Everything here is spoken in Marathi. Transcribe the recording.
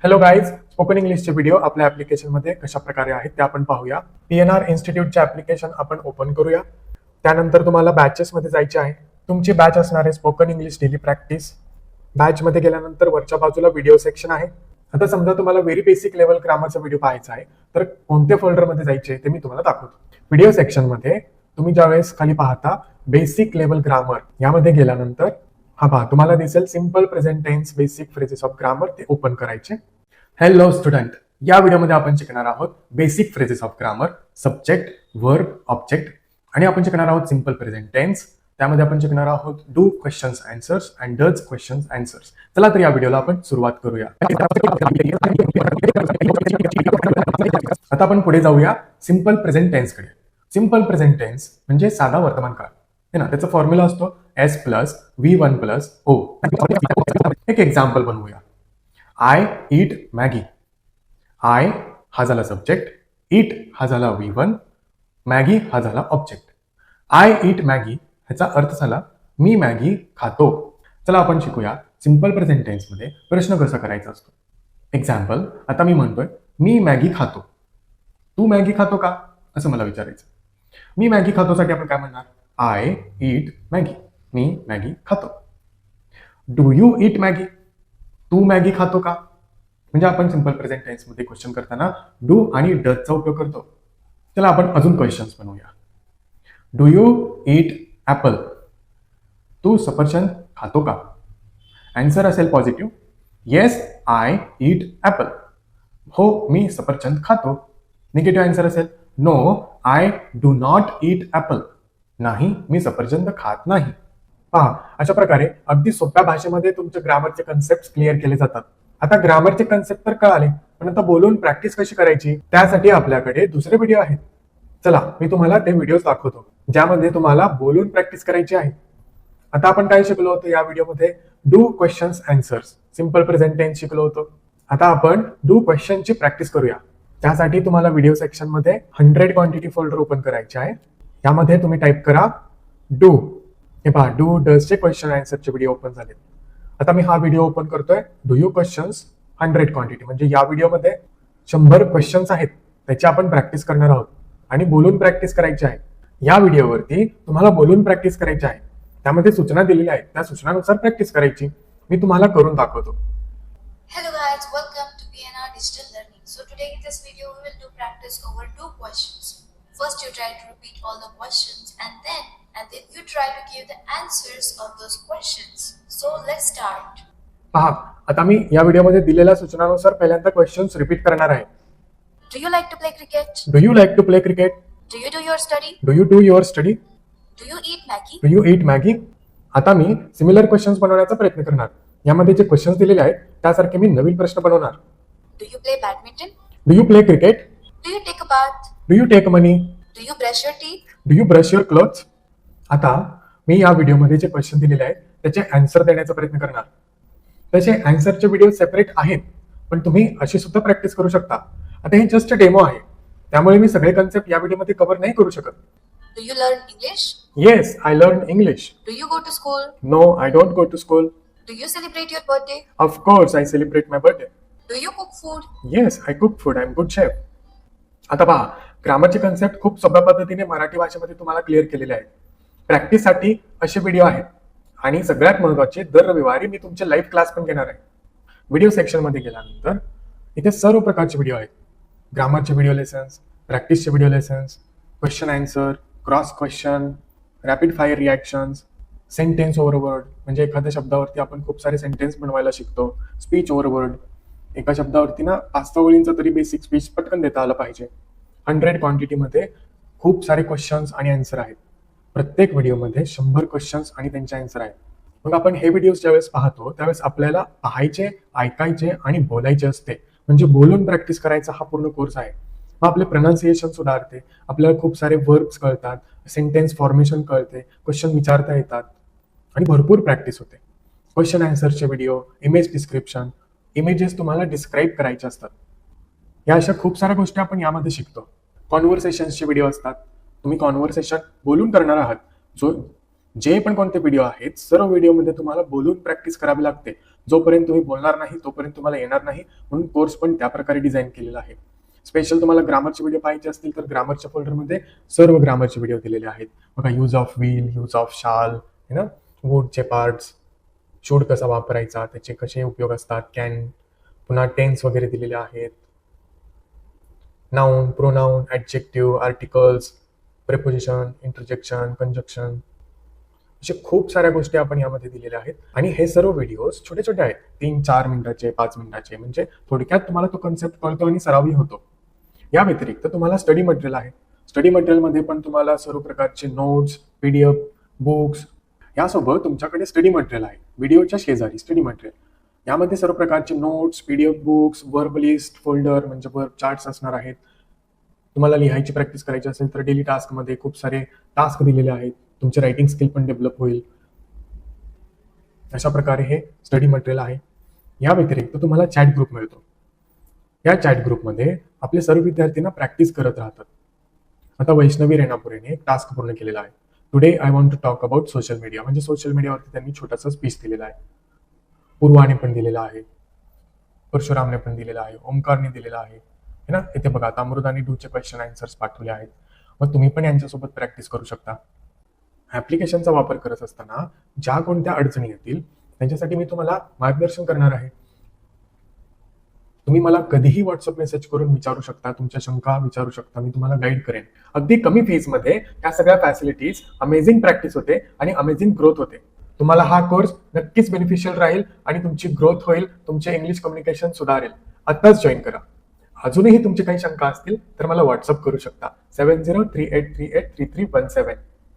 हॅलो गाईज, स्पोकन इंग्लिशचे व्हिडिओ आपल्या ऍप्लिकेशनमध्ये कशा प्रकारे आहेत ते आपण पाहूया. PNR इन्स्टिट्यूटचे ऍप्लिकेशन आपण ओपन करूया. त्यानंतर तुम्हाला बॅचेसमध्ये जायचे आहे. तुमची बॅच असणार आहे स्पोकन इंग्लिश डेली प्रॅक्टिस. बॅचमध्ये गेल्यानंतर वरच्या बाजूला व्हिडिओ सेक्शन आहे. आता समजा तुम्हाला व्हेरी बेसिक लेवल ग्रामरचा व्हिडिओ पाहायचा आहे, तर कोणत्या फोल्डरमध्ये जायचे ते मी तुम्हाला दाखवतो. व्हिडिओ सेक्शनमध्ये तुम्ही ज्यावेळेस खाली पाहता बेसिक लेवल ग्रामर, यामध्ये गेल्यानंतर हा पहा तुम्हाला दिसेल simple present tense basic phrases of grammar, ते ओपन करायचे. हॅलो स्टुडंट, या व्हिडिओमध्ये आपण शिकणार आहोत basic phrases of grammar, subject, verb, object, आणि आपण शिकणार आहोत सिंपल प्रेझेंट टेन्स. त्यामध्ये आपण शिकणार आहोत do questions answers and does questions answers. चला तर या व्हिडिओला आपण सुरुवात करूया. आता आपण पुढे जाऊया सिंपल प्रेझेंट टेन्स कडे. सिंपल प्रेझेंट टेन्स म्हणजे साधा वर्तमान काळ है ना. त्याचा फॉर्म्युला असतो S+V1+O. एक एक्झाम्पल बनवूया. I eat Maggi. आय हा झाला सब्जेक्ट, ईट हा झाला V1, मॅगी हा झाला ऑब्जेक्ट. आय ईट मॅगी ह्याचा अर्थ झाला मी मॅगी खातो. चला आपण शिकूया सिंपल प्रेझेंट टेन्स मध्ये प्रश्न कसा करायचा असतो. एक्झाम्पल, आता मी म्हणतोय मी मॅगी खातो. तू मॅगी खातो का असं मला विचारायचं. मी मॅगी खातोसाठी आपण काय म्हणणार? I eat Maggi. मी मॅगी खातो. Do you eat Maggi? तू मॅगी खातो का? म्हणजे आपण सिंपल प्रेझेंट टेन्स मध्ये क्वेश्चन करताना डू आणि डजचा उपयोग करतो. चला आपण अजून क्वेश्चन्स बनवूया. Do you eat apple? तू सफरचंद खातो का? आन्सर असेल positive, yes I eat apple. हो, मी सफरचंद खातो. निगेटिव्ह आन्सर असेल no I do not eat apple. नाही, मी सफरचंद खात नाही. पहा, अशा प्रकारे अगदी सोप्या भाषेमध्ये तुमचे ग्रामरचे कन्सेप्ट क्लिअर केले जातात. आता ग्रामरचे कन्सेप्ट तर कळाले, पण आता बोलून प्रॅक्टिस कशी करायची त्यासाठी आपल्याकडे दुसरे व्हिडिओ आहेत. चला मी तुम्हाला ते व्हिडिओ दाखवतो ज्यामध्ये तुम्हाला बोलून प्रॅक्टिस करायची आहे. आता आपण काय शिकलो होतो या व्हिडिओमध्ये? Do questions answers, simple present tense शिकलो होतो. आता आपण डू क्वेश्चनची प्रॅक्टिस करूया. त्यासाठी तुम्हाला व्हिडिओ सेक्शन मध्ये 100 क्वांटिटी फोल्डर ओपन करायचे आहे. यामध्ये तुम्ही टाईप करा डू. हे पहा, डू डजचे क्वेश्चन आन्सरचे व्हिडिओ ओपन झाले. आता मी हा व्हिडिओ ओपन करतोय. डू यू क्वेश्चन्स 100 क्वांटिटी, म्हणजे या व्हिडिओमध्ये 100 क्वेश्चन्स आहेत, त्याची आपण प्रॅक्टिस करणार आहोत आणि बोलून प्रॅक्टिस करायची आहे. या व्हिडिओवरती तुम्हाला बोलून प्रॅक्टिस करायची आहे. त्यामध्ये सूचना दिलेल्या आहेत, त्या सूचनानुसार प्रॅक्टिस करायची. मी तुम्हाला करून दाखवतो. Hello guys, welcome to PNR Digital Learning. So today in this video we will do practice over 2 questions. First you try to repeat all the questions and then you try to give the answers of those questions. So let's start. पहा, आता मी या व्हिडिओमध्ये दिलेल्या सूचनानुसार पहिल्यांदा क्वेश्चन्स रिपीट करणार आहे. Do you like to play cricket? Do you like to play cricket? Do you do your study? Do you do your study? Do you eat Maggie? Do you eat Maggi? आता मी सिमिलर क्वेश्चन्स बनवण्याचा प्रयत्न करणार. यामध्ये जे क्वेश्चन्स दिलेले आहेत त्यासारखे मी नवीन प्रश्न बनवणार. Do you play badminton? Do you play cricket? Do you take a bath? Do you take money? Do you brush your teeth? Do you brush your clothes? आता मी या व्हिडिओमध्ये जे क्वेश्चन दिलेले आहेत त्याचे आन्सर देण्याचा प्रयत्न करणार. त्याचे आन्सरचे व्हिडिओ सेपरेट आहेत, पण तुम्ही अशी सुद्धा प्रॅक्टिस करू शकता. आता हे जस्ट डेमो आहे, त्यामुळे मी सगळे कन्सेप्ट या व्हिडिओमध्ये कव्हर नाही करू शकत. Do you learn English? Yes, I learn English. Do you go to school? No, I don't go to school. Do you celebrate your birthday? Of course I celebrate my birthday. Do you cook food? Yes, I cook food. I am good chef. आता पहा, ग्रामरचे कन्सेप्ट खूप सोप्या पद्धतीने मराठी भाषेमध्ये तुम्हाला क्लिअर केलेले आहेत. प्रॅक्टिससाठी असे व्हिडिओ आहेत आणि सगळ्यात महत्त्वाचे, दर रविवारी मी तुमचे लाईव्ह क्लास पण घेणार आहे. व्हिडिओ सेक्शनमध्ये गेल्यानंतर इथे सर्व प्रकारचे व्हिडिओ आहेत. ग्रामरचे व्हिडिओ लेसन्स, प्रॅक्टिसचे video lessons, question answer, cross question, rapid fire reactions, sentence over word, म्हणजे एखाद्या शब्दावरती आपण खूप सारे सेंटेन्स बनवायला शिकतो. स्पीच ओव्हरवर्ड, एका शब्दावरती ना 5 ओळींचं तरी बेसिक स्पीच पटकन देता आलं पाहिजे. 100 क्वांटिटीमध्ये खूप सारे क्वेश्चन्स आणि आन्सर आहेत. प्रत्येक व्हिडिओमध्ये 100 क्वेश्चन्स आणि त्यांचे आन्सर आहेत. मग आपण हे व्हिडिओज ज्यावेळेस पाहतो त्यावेळेस आपल्याला पाहायचे, ऐकायचे आणि बोलायचे असते. म्हणजे बोलून प्रॅक्टिस करायचा हा पूर्ण कोर्स आहे. मग आपले प्रोनाउन्सिएशन सुधारते, आपल्याला खूप सारे वर्ब्स कळतात, सेंटेन्स फॉर्मेशन कळते, क्वेश्चन विचारता येतात आणि भरपूर प्रॅक्टिस होते. क्वेश्चन आन्सरचे व्हिडिओ, इमेज डिस्क्रिप्शन, इमेजेस तुम्हाला डिस्क्राईब करायचे असतात. या अशा खूप साऱ्या गोष्टी आपण यामध्ये शिकतो. कॉन्व्हर्सेशन्सचे व्हिडिओ असतात. तुम्ही कॉन्व्हर्सेशन बोलून करणार आहात, जे पण कोणते व्हिडिओ आहेत सर्व व्हिडिओमध्ये तुम्हाला बोलून प्रॅक्टिस करावी लागते. जोपर्यंत तुम्ही बोलणार नाही तोपर्यंत तुम्हाला येणार नाही. म्हणून कोर्स पण त्या प्रकारे डिझाईन केलेला आहे. स्पेशल तुम्हाला ग्रामरचे व्हिडिओ पाहिजे असतील तर ग्रामरच्या फोल्डरमध्ये सर्व ग्रामरचे व्हिडिओ दिलेले आहेत. बघा, use of wheel, use of शाल, है ना, वूडचे पार्ट्स, शूड कसा वापरायचा, त्याचे कसे उपयोग असतात, कॅन, पुन्हा टेन्स वगैरे दिलेले आहेत. Noun, pronoun, adjective, articles, preposition, interjection, conjunction, अशा खूप साऱ्या गोष्टी आपण यामध्ये दिलेल्या आहेत. आणि हे सर्व व्हिडिओज छोटे छोटे आहेत, 3-4 मिनिटाचे, 5 मिनिटाचे, म्हणजे थोडक्यात तुम्हाला तो कन्सेप्ट कळतो आणि सरावही होतो. या व्यतिरिक्त तुम्हाला स्टडी मटेरियल आहे. स्टडी मटेरियलमध्ये पण तुम्हाला सर्व प्रकारचे नोट्स, PDF, बुक्स, यासोबत तुमच्याकडे स्टडी मटेरियल आहे. व्हिडिओच्या शेजारी स्टडी मटेरियल, यामध्ये सर्व प्रकारचे notes, PDF, books, verb list, folder म्हणजे वर्ब चार्ट्स असणार आहेत. तुम्हाला लिहायची प्रॅक्टिस करायची असेल तर डेली टास्कमध्ये खूप सारे टास्क दिलेले आहेत. तुमचे रायटिंग स्किल पण डेव्हलप होईल. अशा प्रकारे हे स्टडी मटेरियल आहे. या व्यतिरिक्त तुम्हाला चॅट ग्रुप मिळतो. या चॅट ग्रुपमध्ये आपले सर्व विद्यार्थ्यांना प्रॅक्टिस करत राहतात. आता वैष्णवी रेणापुरेने एक टास्क पूर्ण केलेला आहे. Today I want to talk about social media, म्हणजे सोशल मीडियावरती त्यांनी छोटासा स्पीच दिलेला आहे. पूर्वाने पण दिलेला आहे, परशुरामने पण दिलेला आहे, ओमकारने दिलेला आहे, है ना. इथे बघा, आता अमृताने 2चे क्वेश्चन आन्सर्स पाठवले आहेत. मग तुम्ही पण यांच्यासोबत प्रॅक्टिस करू शकता. ऍप्लिकेशनचा वापर करत असताना ज्या कोणत्या अडचणी येतील त्यांच्यासाठी मी तुम्हाला मार्गदर्शन करणार आहे. तुम्ही मला कधीही व्हॉट्सअप मेसेज करून विचारू शकता, तुमच्या शंका विचारू शकता, मी तुम्हाला गाईड करेन. अगदी कमी फीजमध्ये या सगळ्या फॅसिलिटीज, अमेझिंग प्रॅक्टिस होते आणि अमेझिंग ग्रोथ होते. तुम्हाला हा कोर्स नक्कीच बेनिफिशियल राहील आणि तुमची ग्रोथ होईल, तुमचे इंग्लिश कम्युनिकेशन सुधारेल. आत्ताच जॉईन करा. अजूनही तुमची काही शंका असतील तर मला व्हॉट्सअप करू शकता. 7038383317.